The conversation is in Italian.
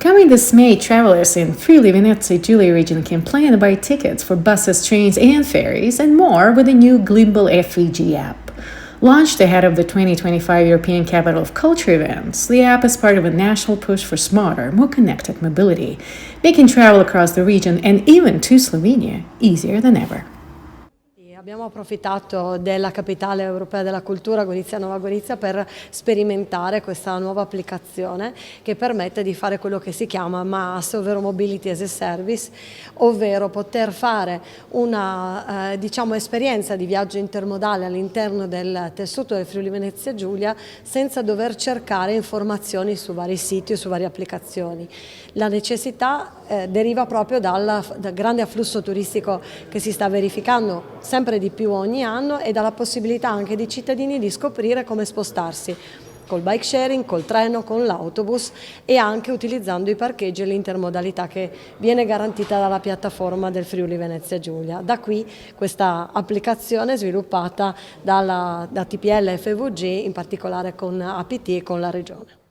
Coming this May, travelers in Friuli Venezia Giulia region can plan and buy tickets for buses, trains, and ferries, and more with the new Glimbal FVG app. Launched ahead of the 2025 European Capital of Culture events, the app is part of a national push for smarter, more connected mobility, making travel across the region and even to Slovenia easier than ever. Abbiamo approfittato della capitale europea della cultura Gorizia Nova Gorizia per sperimentare questa nuova applicazione che permette di fare quello che si chiama MaaS, ovvero Mobility as a Service, ovvero poter fare una esperienza di viaggio intermodale all'interno del tessuto del Friuli Venezia Giulia senza dover cercare informazioni su vari siti o su varie applicazioni. La necessità deriva proprio dal grande afflusso turistico che si sta verificando sempre di più ogni anno e dalla possibilità anche dei cittadini di scoprire come spostarsi col bike sharing, col treno, con l'autobus e anche utilizzando i parcheggi e l'intermodalità che viene garantita dalla piattaforma del Friuli Venezia Giulia. Da qui questa applicazione sviluppata da TPL FVG, in particolare con APT e con la Regione.